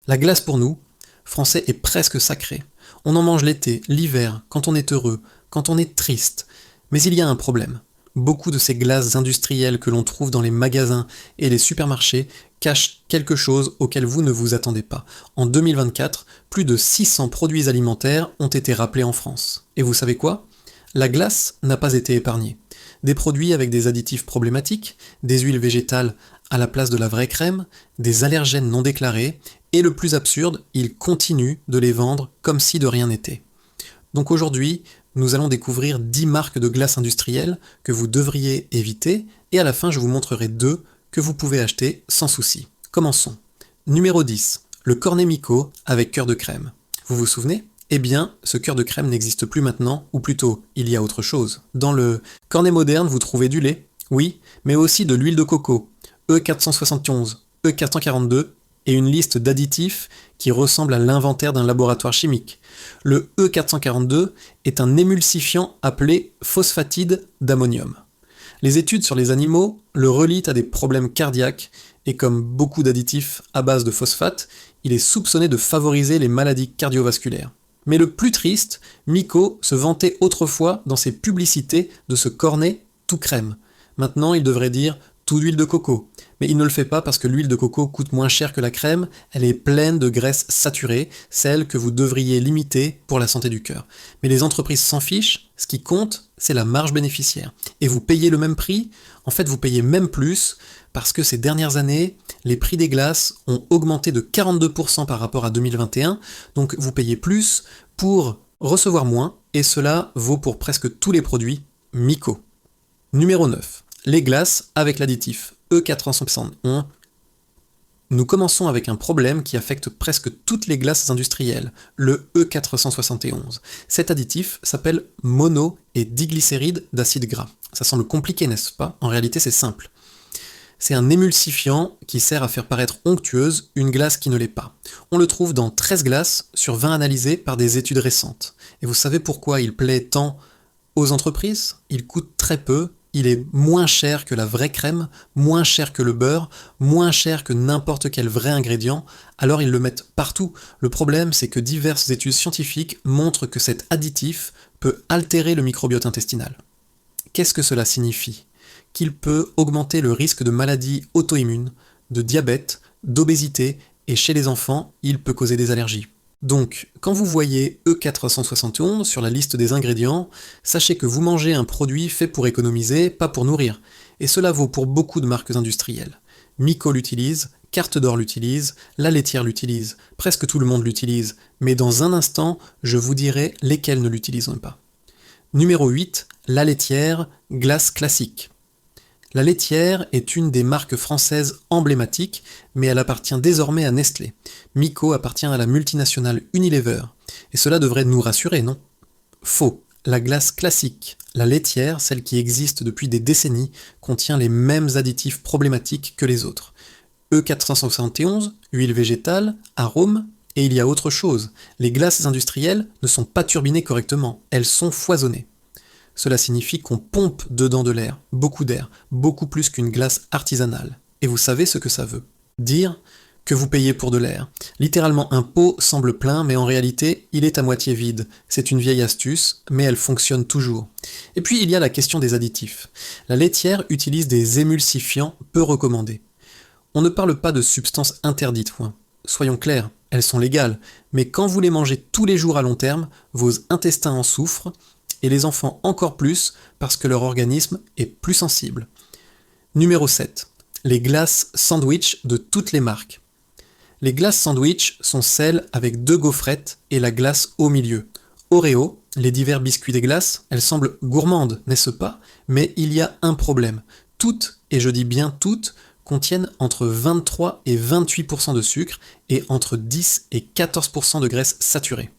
La glace pour nous, Français, est presque sacrée. On en mange l'été, l'hiver, quand on est heureux, quand on est triste. Mais il y a un problème. Beaucoup de ces glaces industrielles que l'on trouve dans les magasins et les supermarchés cachent quelque chose auquel vous ne vous attendez pas. En 2024, plus de 600 produits alimentaires ont été rappelés en France. Et vous savez quoi ? La glace n'a pas été épargnée. Des produits avec des additifs problématiques, des huiles végétales à la place de la vraie crème, des allergènes non déclarés, et le plus absurde, ils continuent de les vendre comme si de rien n'était. Donc aujourd'hui, nous allons découvrir 10 marques de glace industrielles que vous devriez éviter, et à la fin je vous montrerai 2 que vous pouvez acheter sans souci. Commençons. Numéro 10, le Cornet Mico avec cœur de crème. Vous vous souvenez ? Eh bien, ce cœur de crème n'existe plus maintenant, ou plutôt, il y a autre chose. Dans le Cornet moderne, vous trouvez du lait, oui, mais aussi de l'huile de coco, E471, E442, et une liste d'additifs qui ressemble à l'inventaire d'un laboratoire chimique. Le E442 est un émulsifiant appelé phosphatide d'ammonium. Les études sur les animaux le relient à des problèmes cardiaques, et comme beaucoup d'additifs à base de phosphate, il est soupçonné de favoriser les maladies cardiovasculaires. Mais le plus triste, Mico se vantait autrefois dans ses publicités de ce cornet tout crème. Maintenant, il devrait dire tout d'huile de coco. Mais il ne le fait pas parce que l'huile de coco coûte moins cher que la crème, elle est pleine de graisses saturées, celles que vous devriez limiter pour la santé du cœur. Mais les entreprises s'en fichent, ce qui compte, c'est la marge bénéficiaire. Et vous payez le même prix, en fait vous payez même plus, parce que ces dernières années, les prix des glaces ont augmenté de 42% par rapport à 2021, donc vous payez plus pour recevoir moins, et cela vaut pour presque tous les produits Mico. Numéro 9. Les glaces avec l'additif E471. Nous commençons avec un problème qui affecte presque toutes les glaces industrielles, le E471. Cet additif s'appelle mono- et diglycéride d'acide gras. Ça semble compliqué, n'est-ce pas ? En réalité, c'est simple. C'est un émulsifiant qui sert à faire paraître onctueuse une glace qui ne l'est pas. On le trouve dans 13 glaces sur 20 analysées par des études récentes. Et vous savez pourquoi il plaît tant aux entreprises ? Il coûte très peu, il est moins cher que la vraie crème, moins cher que le beurre, moins cher que n'importe quel vrai ingrédient, alors ils le mettent partout. Le problème, c'est que diverses études scientifiques montrent que cet additif peut altérer le microbiote intestinal. Qu'est-ce que cela signifie ? Qu'il peut augmenter le risque de maladies auto-immunes, de diabète, d'obésité, et chez les enfants, il peut causer des allergies. Donc, quand vous voyez E471 sur la liste des ingrédients, sachez que vous mangez un produit fait pour économiser, pas pour nourrir. Et cela vaut pour beaucoup de marques industrielles. Mico l'utilise, Carte d'Or l'utilise, La Laitière l'utilise, presque tout le monde l'utilise, mais dans un instant, je vous dirai lesquels ne l'utilisent pas. Numéro 8, La Laitière, glace classique. La Laitière est une des marques françaises emblématiques, mais elle appartient désormais à Nestlé. Mico appartient à la multinationale Unilever. Et cela devrait nous rassurer, non ? Faux. La glace classique, la laitière, celle qui existe depuis des décennies, contient les mêmes additifs problématiques que les autres. E471, huile végétale, arôme, et il y a autre chose. Les glaces industrielles ne sont pas turbinées correctement, elles sont foisonnées. Cela signifie qu'on pompe dedans de l'air, beaucoup plus qu'une glace artisanale. Et vous savez ce que ça veut dire ? Que vous payez pour de l'air. Littéralement, un pot semble plein, mais en réalité, il est à moitié vide. C'est une vieille astuce, mais elle fonctionne toujours. Et puis, il y a la question des additifs. La laitière utilise des émulsifiants peu recommandés. On ne parle pas de substances interdites, soyons clairs, elles sont légales, mais quand vous les mangez tous les jours à long terme, vos intestins en souffrent, et les enfants encore plus parce que leur organisme est plus sensible. Numéro 7. Les glaces sandwich de toutes les marques. Les glaces sandwich sont celles avec 2 gaufrettes et la glace au milieu. Oreo, les divers biscuits des glaces, elles semblent gourmandes, n'est-ce pas ? Mais il y a un problème. Toutes, et je dis bien toutes, contiennent entre 23 et 28% de sucre et entre 10 et 14% de graisse saturée.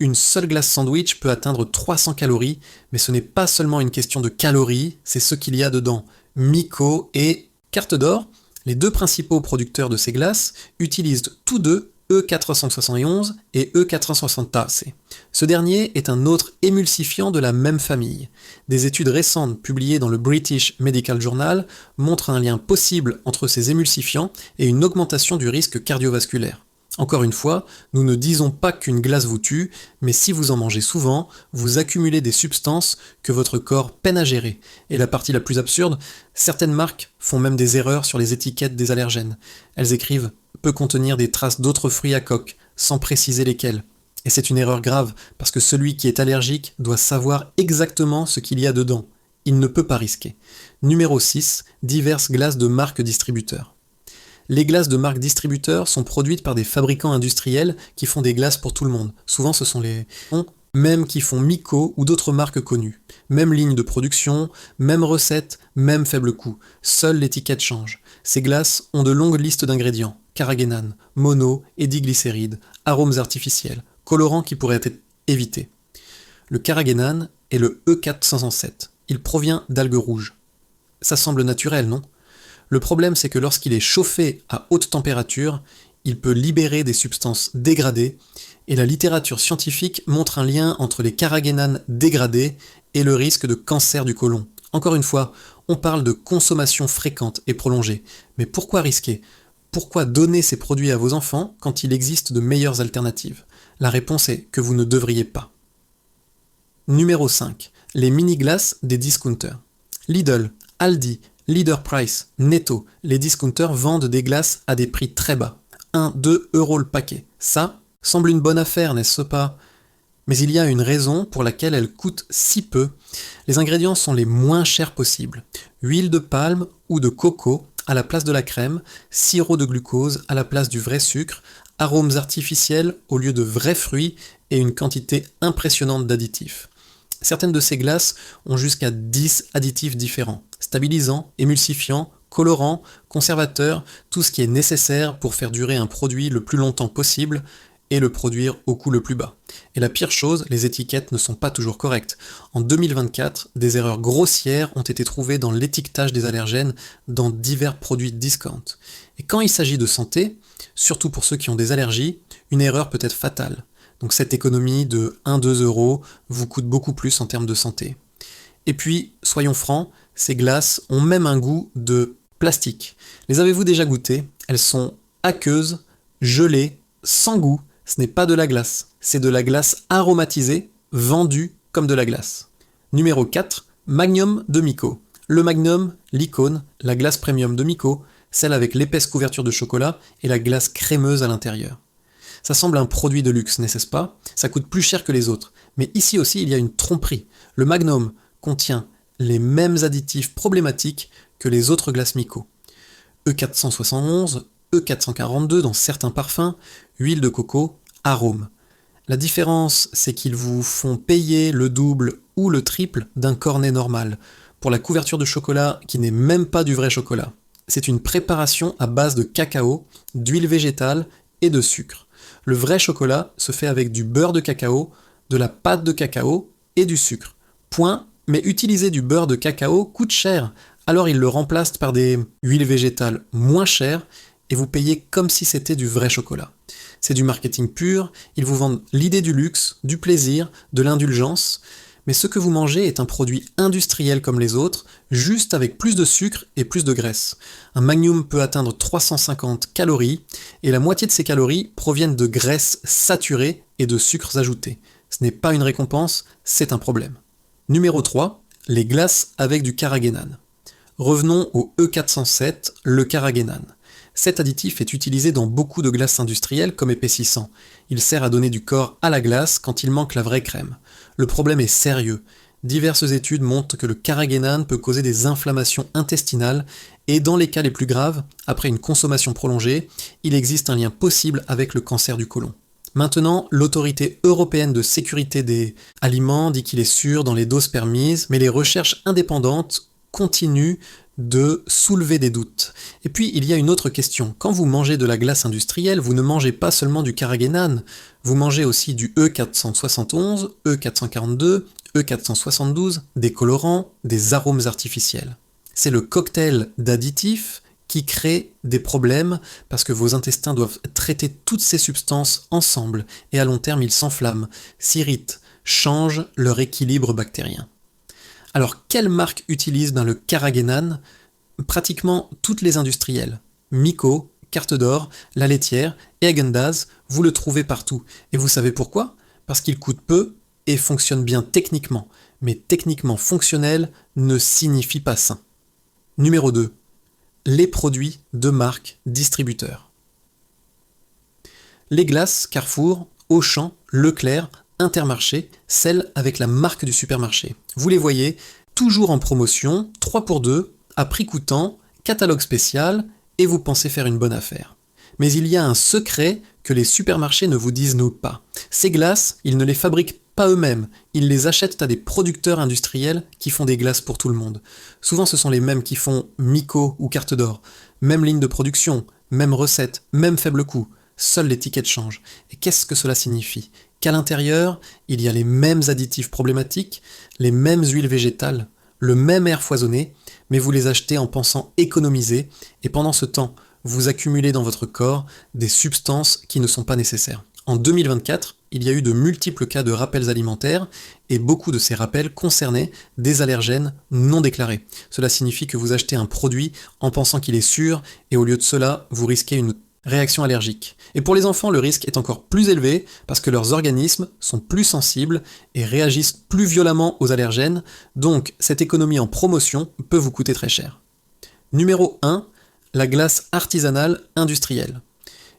Une seule glace sandwich peut atteindre 300 calories, mais ce n'est pas seulement une question de calories, c'est ce qu'il y a dedans. Mico et Carte d'Or, les 2 principaux producteurs de ces glaces, utilisent tous deux E471 et E460AC. Ce dernier est un autre émulsifiant de la même famille. Des études récentes publiées dans le British Medical Journal montrent un lien possible entre ces émulsifiants et une augmentation du risque cardiovasculaire. Encore une fois, nous ne disons pas qu'une glace vous tue, mais si vous en mangez souvent, vous accumulez des substances que votre corps peine à gérer. Et la partie la plus absurde, certaines marques font même des erreurs sur les étiquettes des allergènes. Elles écrivent « peut contenir des traces d'autres fruits à coque », sans préciser lesquels. Et c'est une erreur grave, parce que celui qui est allergique doit savoir exactement ce qu'il y a dedans. Il ne peut pas risquer. Numéro 6, diverses glaces de marques distributeurs. Les glaces de marques distributeurs sont produites par des fabricants industriels qui font des glaces pour tout le monde. Souvent ce sont les même qui font Miko ou d'autres marques connues. Même ligne de production, même recette, même faible coût. Seule l'étiquette change. Ces glaces ont de longues listes d'ingrédients. Carrageenan, mono, édiglycéride, arômes artificiels, colorants qui pourraient être évités. Le carrageenan est le E407. Il provient d'algues rouges. Ça semble naturel, non ? Le problème, c'est que lorsqu'il est chauffé à haute température, il peut libérer des substances dégradées, et la littérature scientifique montre un lien entre les carrageenan dégradés et le risque de cancer du côlon. Encore une fois, on parle de consommation fréquente et prolongée. Mais pourquoi risquer ? Pourquoi donner ces produits à vos enfants quand il existe de meilleures alternatives ? La réponse est que vous ne devriez pas. Numéro 5. Les mini-glaces des discounters. Lidl, Aldi, Leader Price, Netto, les discounters vendent des glaces à des prix très bas. 1-2 euros le paquet. Ça semble une bonne affaire, n'est-ce pas ? Mais il y a une raison pour laquelle elles coûtent si peu. Les ingrédients sont les moins chers possibles. Huile de palme ou de coco à la place de la crème, sirop de glucose à la place du vrai sucre, arômes artificiels au lieu de vrais fruits et une quantité impressionnante d'additifs. Certaines de ces glaces ont jusqu'à 10 additifs différents, stabilisants, émulsifiants, colorants, conservateurs, tout ce qui est nécessaire pour faire durer un produit le plus longtemps possible et le produire au coût le plus bas. Et la pire chose, les étiquettes ne sont pas toujours correctes. En 2024, des erreurs grossières ont été trouvées dans l'étiquetage des allergènes dans divers produits discount. Et quand il s'agit de santé, surtout pour ceux qui ont des allergies, une erreur peut être fatale. Donc cette économie de 1-2 euros vous coûte beaucoup plus en termes de santé. Et puis, soyons francs, ces glaces ont même un goût de plastique. Les avez-vous déjà goûtées ? Elles sont aqueuses, gelées, sans goût. Ce n'est pas de la glace, c'est de la glace aromatisée, vendue comme de la glace. Numéro 4, Magnum de Miko. Le Magnum, l'icône, la glace premium de Miko, celle avec l'épaisse couverture de chocolat et la glace crémeuse à l'intérieur. Ça semble un produit de luxe, n'est-ce pas ? Ça coûte plus cher que les autres. Mais ici aussi, il y a une tromperie. Le Magnum contient les mêmes additifs problématiques que les autres glaces Miko. E471, E442 dans certains parfums, huile de coco, arômes. La différence, c'est qu'ils vous font payer le double ou le triple d'un cornet normal, pour la couverture de chocolat qui n'est même pas du vrai chocolat. C'est une préparation à base de cacao, d'huile végétale et de sucre. Le vrai chocolat se fait avec du beurre de cacao, de la pâte de cacao et du sucre. Point, mais utiliser du beurre de cacao coûte cher, alors ils le remplacent par des huiles végétales moins chères et vous payez comme si c'était du vrai chocolat. C'est du marketing pur, ils vous vendent l'idée du luxe, du plaisir, de l'indulgence, mais ce que vous mangez est un produit industriel comme les autres, juste avec plus de sucre et plus de graisse. Un Magnum peut atteindre 350 calories, et la moitié de ces calories proviennent de graisses saturées et de sucres ajoutés. Ce n'est pas une récompense, c'est un problème. Numéro 3, les glaces avec du carrageenan. Revenons au E407, le carrageenan. Cet additif est utilisé dans beaucoup de glaces industrielles comme épaississant. Il sert à donner du corps à la glace quand il manque la vraie crème. Le problème est sérieux. Diverses études montrent que le carrageenan peut causer des inflammations intestinales et dans les cas les plus graves, après une consommation prolongée, il existe un lien possible avec le cancer du côlon. Maintenant, l'autorité européenne de sécurité des aliments dit qu'il est sûr dans les doses permises, mais les recherches indépendantes continuent de soulever des doutes. Et puis, il y a une autre question. Quand vous mangez de la glace industrielle, vous ne mangez pas seulement du carrageenan, vous mangez aussi du E471, E442, E472, des colorants, des arômes artificiels. C'est le cocktail d'additifs qui crée des problèmes parce que vos intestins doivent traiter toutes ces substances ensemble et à long terme ils s'enflamment, s'irritent, changent leur équilibre bactérien. Alors, quelle marque utilise le carrageenan ? Pratiquement toutes les industrielles. Miko, Carte d'Or, La Laitière et Häagen-Dazs, vous le trouvez partout. Et vous savez pourquoi ? Parce qu'il coûte peu et fonctionne bien techniquement. Mais techniquement fonctionnel ne signifie pas sain. Numéro 2. Les produits de marque distributeur. Les glaces Carrefour, Auchan, Leclerc, Intermarché, celles avec la marque du supermarché. Vous les voyez, toujours en promotion, 3 pour 2, à prix coûtant, catalogue spécial, et vous pensez faire une bonne affaire. Mais il y a un secret que les supermarchés ne vous disent pas. Ces glaces, ils ne les fabriquent pas eux-mêmes, ils les achètent à des producteurs industriels qui font des glaces pour tout le monde. Souvent ce sont les mêmes qui font Miko ou Carte d'Or. Même ligne de production, même recette, même faible coût. Seul l'étiquette change. Et qu'est-ce que cela signifie ? Qu'à l'intérieur, il y a les mêmes additifs problématiques, les mêmes huiles végétales, le même air foisonné, mais vous les achetez en pensant économiser, et pendant ce temps, vous accumulez dans votre corps des substances qui ne sont pas nécessaires. En 2024, il y a eu de multiples cas de rappels alimentaires, et beaucoup de ces rappels concernaient des allergènes non déclarés. Cela signifie que vous achetez un produit en pensant qu'il est sûr, et au lieu de cela, vous risquez une réaction allergique. Et pour les enfants, le risque est encore plus élevé parce que leurs organismes sont plus sensibles et réagissent plus violemment aux allergènes, donc cette économie en promotion peut vous coûter très cher. Numéro 1, la glace artisanale industrielle.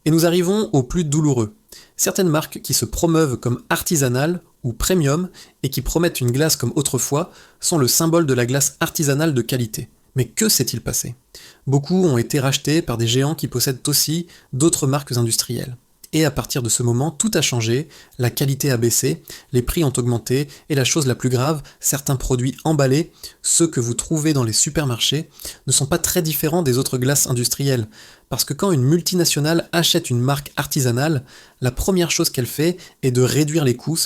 Et nous arrivons au plus douloureux. Certaines marques qui se promeuvent comme artisanales ou premium et qui promettent une glace comme autrefois sont le symbole de la glace artisanale de qualité. Mais que s'est-il passé ? Beaucoup ont été rachetés par des géants qui possèdent aussi d'autres marques industrielles. Et à partir de ce moment, tout a changé, la qualité a baissé, les prix ont augmenté, et la chose la plus grave, certains produits emballés, ceux que vous trouvez dans les supermarchés, ne sont pas très différents des autres glaces industrielles. Parce que quand une multinationale achète une marque artisanale, la première chose qu'elle fait est de réduire les coûts,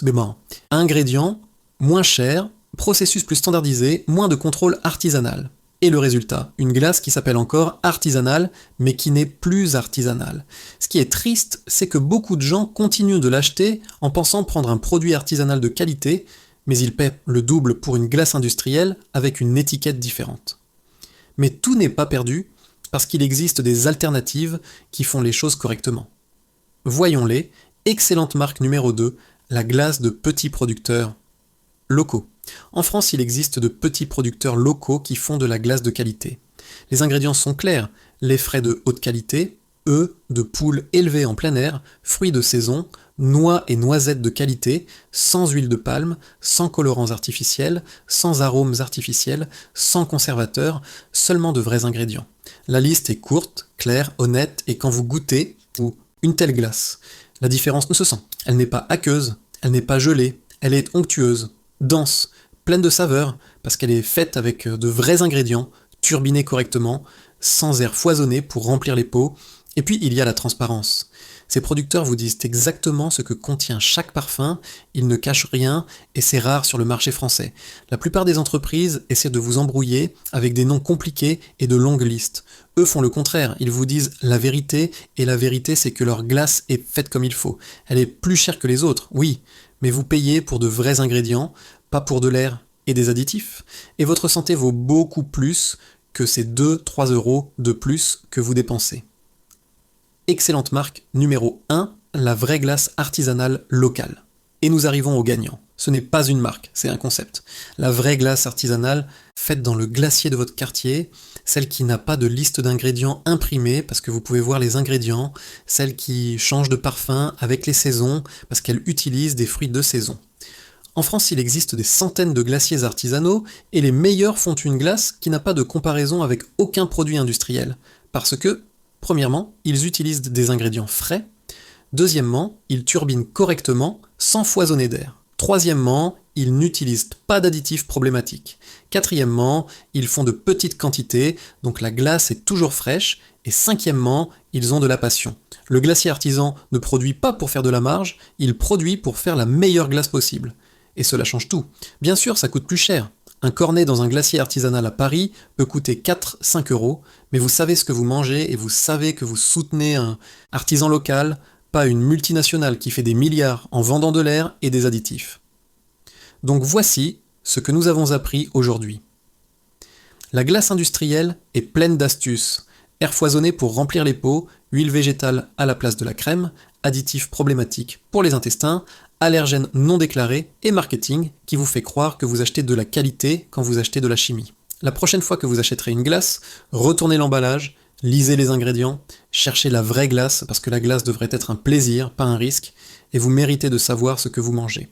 ingrédients moins chers, processus plus standardisé, moins de contrôle artisanal. Et le résultat, une glace qui s'appelle encore artisanale, mais qui n'est plus artisanale. Ce qui est triste, c'est que beaucoup de gens continuent de l'acheter en pensant prendre un produit artisanal de qualité, mais ils paient le double pour une glace industrielle avec une étiquette différente. Mais tout n'est pas perdu, parce qu'il existe des alternatives qui font les choses correctement. Voyons-les, excellente marque numéro 2, la glace de petits producteurs locaux. En France, il existe de petits producteurs locaux qui font de la glace de qualité. Les ingrédients sont clairs, lait frais de haute qualité, œufs de poule élevés en plein air, fruits de saison, noix et noisettes de qualité, sans huile de palme, sans colorants artificiels, sans arômes artificiels, sans conservateurs, seulement de vrais ingrédients. La liste est courte, claire, honnête, et quand vous goûtez, une telle glace, la différence ne se sent. Elle n'est pas aqueuse, elle n'est pas gelée, elle est onctueuse, dense, pleine de saveurs, parce qu'elle est faite avec de vrais ingrédients, turbinés correctement, sans air foisonné pour remplir les pots, et puis il y a la transparence. Ces producteurs vous disent exactement ce que contient chaque parfum, ils ne cachent rien, et c'est rare sur le marché français. La plupart des entreprises essaient de vous embrouiller avec des noms compliqués et de longues listes. Eux font le contraire, ils vous disent la vérité, et la vérité c'est que leur glace est faite comme il faut. Elle est plus chère que les autres, oui, mais vous payez pour de vrais ingrédients, pas pour de l'air et des additifs, et votre santé vaut beaucoup plus que ces 2-3 euros de plus que vous dépensez. Excellente marque numéro 1, la vraie glace artisanale locale. Et nous arrivons au gagnant. Ce n'est pas une marque, c'est un concept. La vraie glace artisanale, faite dans le glacier de votre quartier, celle qui n'a pas de liste d'ingrédients imprimée, parce que vous pouvez voir les ingrédients, celle qui change de parfum avec les saisons, parce qu'elle utilise des fruits de saison. En France, il existe des centaines de glaciers artisanaux, et les meilleurs font une glace qui n'a pas de comparaison avec aucun produit industriel, parce que, premièrement, ils utilisent des ingrédients frais. Deuxièmement, ils turbinent correctement, sans foisonner d'air. Troisièmement, ils n'utilisent pas d'additifs problématiques. Quatrièmement, ils font de petites quantités, donc la glace est toujours fraîche. Et cinquièmement, ils ont de la passion. Le glacier artisan ne produit pas pour faire de la marge, il produit pour faire la meilleure glace possible. Et cela change tout. Bien sûr, ça coûte plus cher. Un cornet dans un glacier artisanal à Paris peut coûter 4-5 euros, mais vous savez ce que vous mangez et vous savez que vous soutenez un artisan local, pas une multinationale qui fait des milliards en vendant de l'air et des additifs. Donc voici ce que nous avons appris aujourd'hui. La glace industrielle est pleine d'astuces. Air foisonné pour remplir les pots, huile végétale à la place de la crème, additifs problématiques pour les intestins, allergènes non déclarés et marketing qui vous fait croire que vous achetez de la qualité quand vous achetez de la chimie. La prochaine fois que vous achèterez une glace, retournez l'emballage, lisez les ingrédients, cherchez la vraie glace parce que la glace devrait être un plaisir, pas un risque, et vous méritez de savoir ce que vous mangez.